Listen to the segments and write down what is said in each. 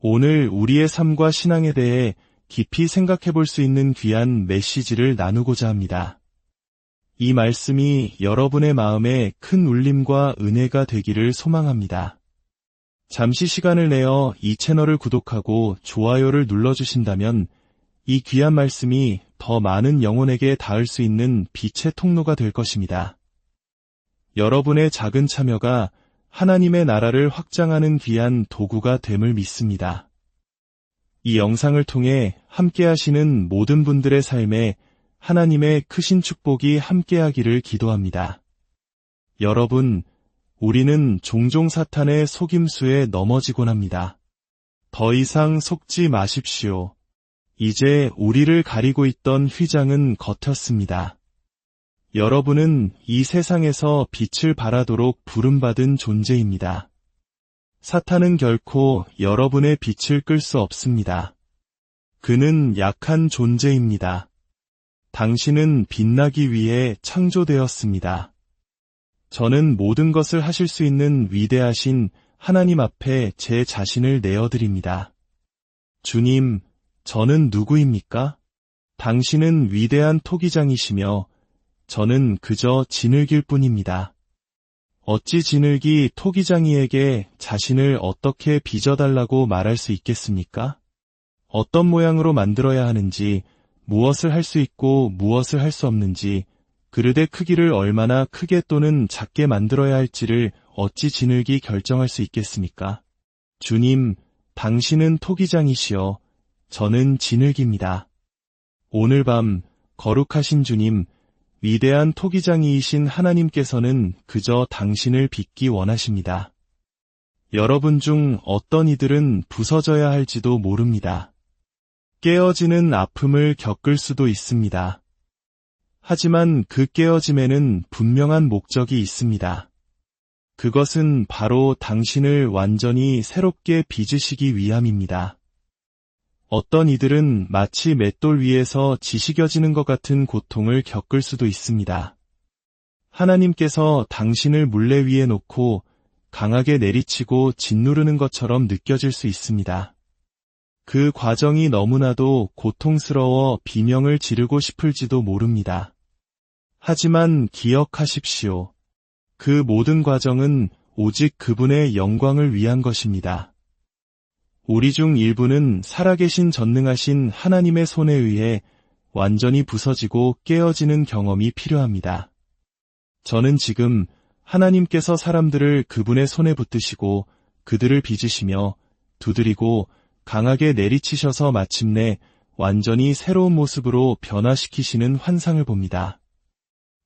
오늘 우리의 삶과 신앙에 대해 깊이 생각해 볼 수 있는 귀한 메시지를 나누고자 합니다. 이 말씀이 여러분의 마음에 큰 울림과 은혜가 되기를 소망합니다. 잠시 시간을 내어 이 채널을 구독하고 좋아요를 눌러주신다면 이 귀한 말씀이 더 많은 영혼에게 닿을 수 있는 빛의 통로가 될 것입니다. 여러분의 작은 참여가 하나님의 나라를 확장하는 귀한 도구가 됨을 믿습니다. 이 영상을 통해 함께 하시는 모든 분들의 삶에 하나님의 크신 축복이 함께하기를 기도합니다. 여러분, 우리는 종종 사탄의 속임수에 넘어지곤 합니다. 더 이상 속지 마십시오. 이제 우리를 가리고 있던 휘장은 걷혔습니다. 여러분은 이 세상에서 빛을 발하도록 부름받은 존재입니다. 사탄은 결코 여러분의 빛을 끌 수 없습니다. 그는 약한 존재입니다. 당신은 빛나기 위해 창조되었습니다. 저는 모든 것을 하실 수 있는 위대하신 하나님 앞에 제 자신을 내어드립니다. 주님, 저는 누구입니까? 당신은 위대한 토기장이시며 저는 그저 진흙일 뿐입니다. 어찌 진흙이 토기장이에게 자신을 어떻게 빚어달라고 말할 수 있겠습니까? 어떤 모양으로 만들어야 하는지, 무엇을 할 수 있고 무엇을 할 수 없는지, 그릇의 크기를 얼마나 크게 또는 작게 만들어야 할지를 어찌 진흙이 결정할 수 있겠습니까? 주님, 당신은 토기장이시여 저는 진흙입니다. 오늘 밤 거룩하신 주님, 위대한 토기장이이신 하나님께서는 그저 당신을 빚기 원하십니다. 여러분 중 어떤 이들은 부서져야 할지도 모릅니다. 깨어지는 아픔을 겪을 수도 있습니다. 하지만 그 깨어짐에는 분명한 목적이 있습니다. 그것은 바로 당신을 완전히 새롭게 빚으시기 위함입니다. 어떤 이들은 마치 맷돌 위에서 지식여지는 것 같은 고통을 겪을 수도 있습니다. 하나님께서 당신을 물레 위에 놓고 강하게 내리치고 짓누르는 것처럼 느껴질 수 있습니다. 그 과정이 너무나도 고통스러워 비명을 지르고 싶을지도 모릅니다. 하지만 기억하십시오. 그 모든 과정은 오직 그분의 영광을 위한 것입니다. 우리 중 일부는 살아계신 전능하신 하나님의 손에 의해 완전히 부서지고 깨어지는 경험이 필요합니다. 저는 지금 하나님께서 사람들을 그분의 손에 붙드시고 그들을 빚으시며 두드리고 강하게 내리치셔서 마침내 완전히 새로운 모습으로 변화시키시는 환상을 봅니다.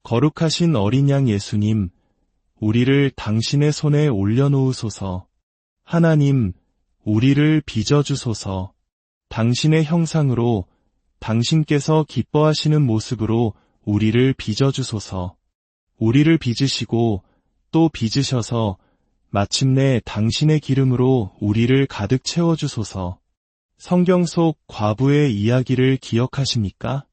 거룩하신 어린 양 예수님, 우리를 당신의 손에 올려놓으소서. 하나님, 우리를 빚어주소서. 당신의 형상으로 당신께서 기뻐하시는 모습으로 우리를 빚어주소서. 우리를 빚으시고 또 빚으셔서 마침내 당신의 기름으로 우리를 가득 채워주소서. 성경 속 과부의 이야기를 기억하십니까?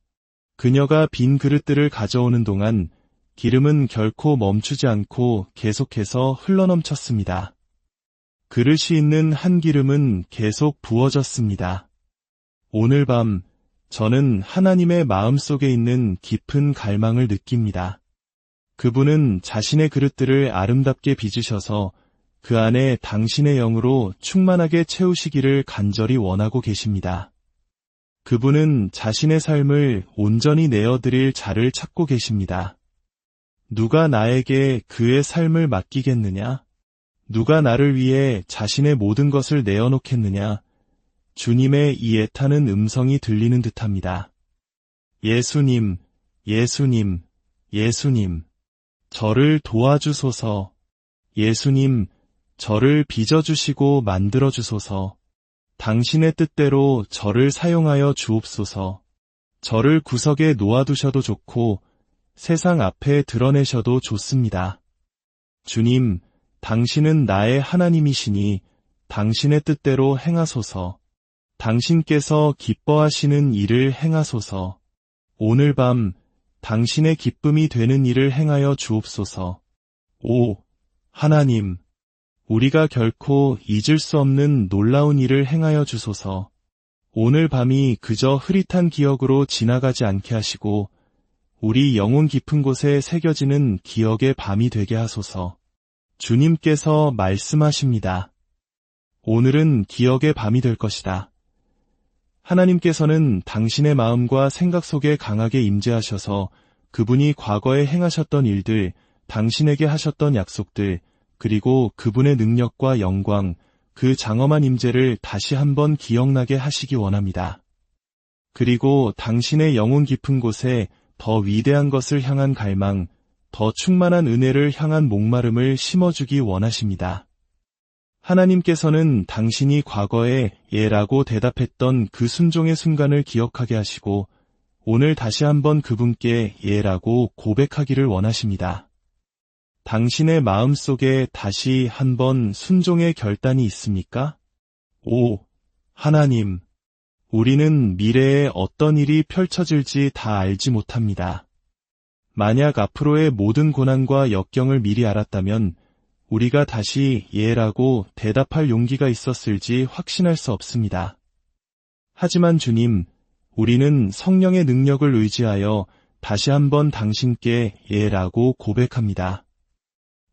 그녀가 빈 그릇들을 가져오는 동안 기름은 결코 멈추지 않고 계속해서 흘러넘쳤습니다. 그릇이 있는 한 기름은 계속 부어졌습니다. 오늘 밤 저는 하나님의 마음속에 있는 깊은 갈망을 느낍니다. 그분은 자신의 그릇들을 아름답게 빚으셔서 그 안에 당신의 영으로 충만하게 채우시기를 간절히 원하고 계십니다. 그분은 자신의 삶을 온전히 내어드릴 자를 찾고 계십니다. 누가 나에게 그의 삶을 맡기겠느냐? 누가 나를 위해 자신의 모든 것을 내어놓겠느냐? 주님의 이 애타는 음성이 들리는 듯합니다. 예수님, 예수님, 예수님, 저를 도와주소서. 예수님, 저를 빚어주시고 만들어주소서. 당신의 뜻대로 저를 사용하여 주옵소서. 저를 구석에 놓아두셔도 좋고 세상 앞에 드러내셔도 좋습니다. 주님, 당신은 나의 하나님이시니 당신의 뜻대로 행하소서. 당신께서 기뻐하시는 일을 행하소서. 오늘 밤 당신의 기쁨이 되는 일을 행하여 주옵소서. 오, 하나님, 우리가 결코 잊을 수 없는 놀라운 일을 행하여 주소서. 오늘 밤이 그저 흐릿한 기억으로 지나가지 않게 하시고 우리 영혼 깊은 곳에 새겨지는 기억의 밤이 되게 하소서. 주님께서 말씀하십니다. 오늘은 기억의 밤이 될 것이다. 하나님께서는 당신의 마음과 생각 속에 강하게 임재하셔서 그분이 과거에 행하셨던 일들, 당신에게 하셨던 약속들, 그리고 그분의 능력과 영광, 그 장엄한 임재를 다시 한번 기억나게 하시기 원합니다. 그리고 당신의 영혼 깊은 곳에 더 위대한 것을 향한 갈망, 더 충만한 은혜를 향한 목마름을 심어주기 원하십니다. 하나님께서는 당신이 과거에 예라고 대답했던 그 순종의 순간을 기억하게 하시고 오늘 다시 한번 그분께 예라고 고백하기를 원하십니다. 당신의 마음속에 다시 한번 순종의 결단이 있습니까? 오, 하나님, 우리는 미래에 어떤 일이 펼쳐질지 다 알지 못합니다. 만약 앞으로의 모든 고난과 역경을 미리 알았다면 우리가 다시 예라고 대답할 용기가 있었을지 확신할 수 없습니다. 하지만 주님, 우리는 성령의 능력을 의지하여 다시 한번 당신께 예라고 고백합니다.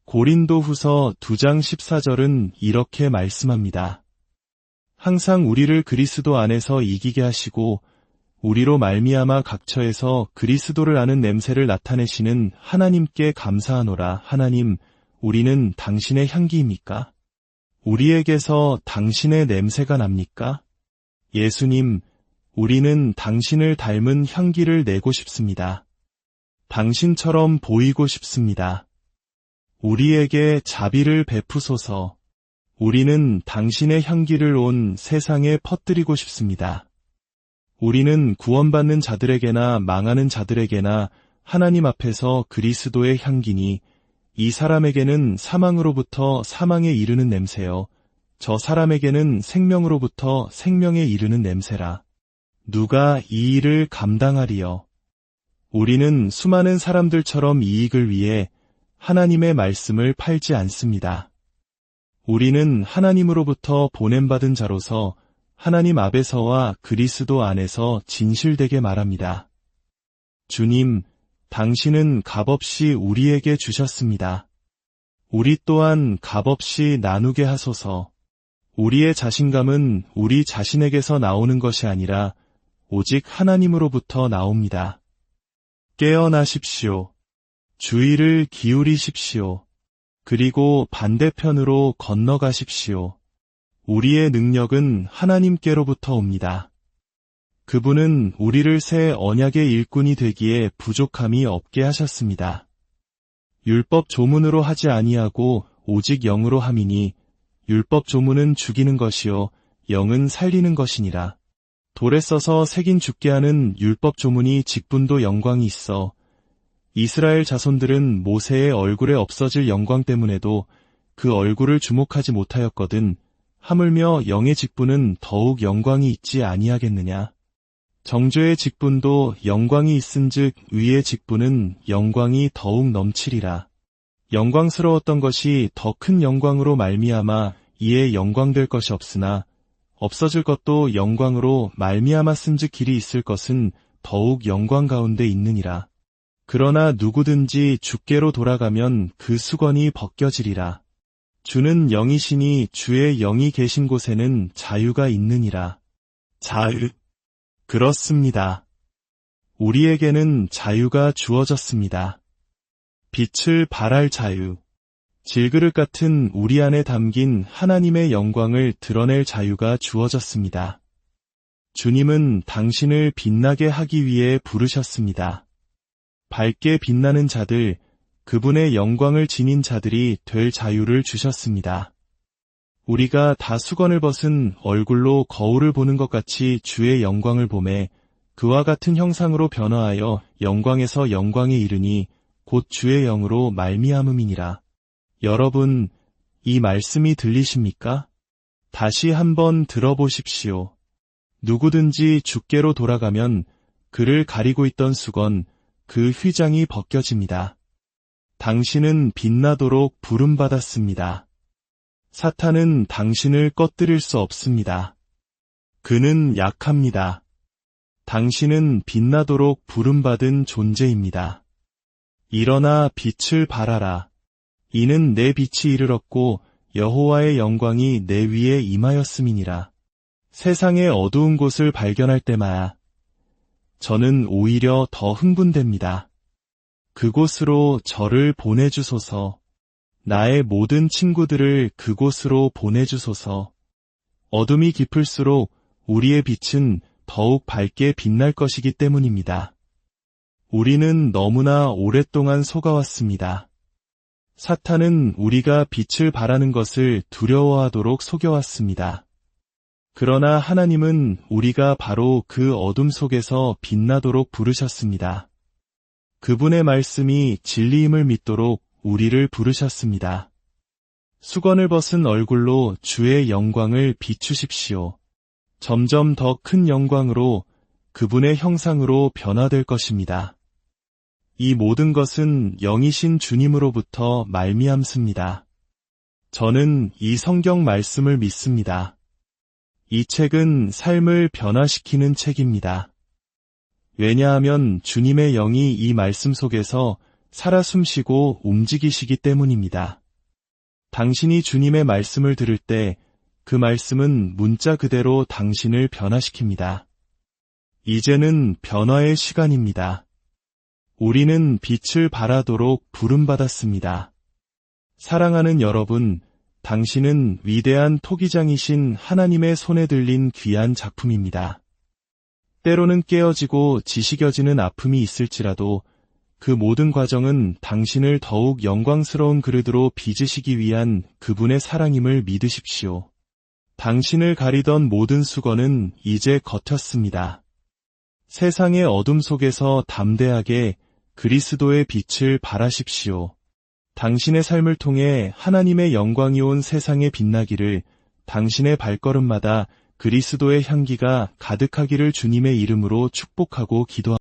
고린도후서 2장 14절은 이렇게 말씀합니다. 항상 우리를 그리스도 안에서 이기게 하시고 우리로 말미암아 각처에서 그리스도를 아는 냄새를 나타내시는 하나님께 감사하노라. 하나님, 우리는 당신의 향기입니까? 우리에게서 당신의 냄새가 납니까? 예수님, 우리는 당신을 닮은 향기를 내고 싶습니다. 당신처럼 보이고 싶습니다. 우리에게 자비를 베푸소서. 우리는 당신의 향기를 온 세상에 퍼뜨리고 싶습니다. 우리는 구원받는 자들에게나 망하는 자들에게나 하나님 앞에서 그리스도의 향기니 이 사람에게는 사망으로부터 사망에 이르는 냄새요, 저 사람에게는 생명으로부터 생명에 이르는 냄새라. 누가 이 일을 감당하리요? 우리는 수많은 사람들처럼 이익을 위해 하나님의 말씀을 팔지 않습니다. 우리는 하나님으로부터 보냄받은 자로서 하나님 앞에서와 그리스도 안에서 진실되게 말합니다. 주님, 당신은 값없이 우리에게 주셨습니다. 우리 또한 값없이 나누게 하소서. 우리의 자신감은 우리 자신에게서 나오는 것이 아니라 오직 하나님으로부터 나옵니다. 깨어나십시오. 주의를 기울이십시오. 그리고 반대편으로 건너가십시오. 우리의 능력은 하나님께로부터 옵니다. 그분은 우리를 새 언약의 일꾼이 되기에 부족함이 없게 하셨습니다. 율법 조문으로 하지 아니하고 오직 영으로 함이니 율법 조문은 죽이는 것이요 영은 살리는 것이니라. 돌에 써서 새긴 죽게 하는 율법 조문이 직분도 영광이 있어 이스라엘 자손들은 모세의 얼굴에 없어질 영광 때문에도 그 얼굴을 주목하지 못하였거든 하물며 영의 직분은 더욱 영광이 있지 아니하겠느냐. 정죄의 직분도 영광이 있은즉 의의 직분은 영광이 더욱 넘치리라. 영광스러웠던 것이 더 큰 영광으로 말미암아 이에 영광될 것이 없으나 없어질 것도 영광으로 말미암았은즉 길이 있을 것은 더욱 영광 가운데 있느니라. 그러나 누구든지 주께로 돌아가면 그 수건이 벗겨지리라. 주는 영이시니 주의 영이 계신 곳에는 자유가 있느니라. 자유. 그렇습니다. 우리에게는 자유가 주어졌습니다. 빛을 발할 자유. 질그릇 같은 우리 안에 담긴 하나님의 영광을 드러낼 자유가 주어졌습니다. 주님은 당신을 빛나게 하기 위해 부르셨습니다. 밝게 빛나는 자들, 그분의 영광을 지닌 자들이 될 자유를 주셨습니다. 우리가 다 수건을 벗은 얼굴로 거울을 보는 것 같이 주의 영광을 보매 그와 같은 형상으로 변화하여 영광에서 영광에 이르니 곧 주의 영으로 말미암음이니라. 여러분, 이 말씀이 들리십니까? 다시 한번 들어보십시오. 누구든지 주께로 돌아가면 그를 가리고 있던 수건, 그 휘장이 벗겨집니다. 당신은 빛나도록 부름받았습니다. 사탄은 당신을 꺼뜨릴 수 없습니다. 그는 약합니다. 당신은 빛나도록 부름받은 존재입니다. 일어나 빛을 발하라. 이는 내 빛이 이르렀고 여호와의 영광이 내 위에 임하였음이니라. 세상의 어두운 곳을 발견할 때마다 저는 오히려 더 흥분됩니다. 그곳으로 저를 보내주소서. 나의 모든 친구들을 그곳으로 보내주소서. 어둠이 깊을수록 우리의 빛은 더욱 밝게 빛날 것이기 때문입니다. 우리는 너무나 오랫동안 속아왔습니다. 사탄은 우리가 빛을 발하는 것을 두려워하도록 속여왔습니다. 그러나 하나님은 우리가 바로 그 어둠 속에서 빛나도록 부르셨습니다. 그분의 말씀이 진리임을 믿도록 우리를 부르셨습니다. 수건을 벗은 얼굴로 주의 영광을 비추십시오. 점점 더 큰 영광으로 그분의 형상으로 변화될 것입니다. 이 모든 것은 영이신 주님으로부터 말미암습니다. 저는 이 성경 말씀을 믿습니다. 이 책은 삶을 변화시키는 책입니다. 왜냐하면 주님의 영이 이 말씀 속에서 살아 숨쉬고 움직이시기 때문입니다. 당신이 주님의 말씀을 들을 때 그 말씀은 문자 그대로 당신을 변화시킵니다. 이제는 변화의 시간입니다. 우리는 빛을 발하도록 부름받았습니다. 사랑하는 여러분, 당신은 위대한 토기장이신 하나님의 손에 들린 귀한 작품입니다. 때로는 깨어지고 지식여지는 아픔이 있을지라도 그 모든 과정은 당신을 더욱 영광스러운 그릇으로 빚으시기 위한 그분의 사랑임을 믿으십시오. 당신을 가리던 모든 수건은 이제 걷혔습니다. 세상의 어둠 속에서 담대하게 그리스도의 빛을 발하십시오. 당신의 삶을 통해 하나님의 영광이 온 세상에 빛나기를, 당신의 발걸음마다 그리스도의 향기가 가득하기를 주님의 이름으로 축복하고 기도합니다.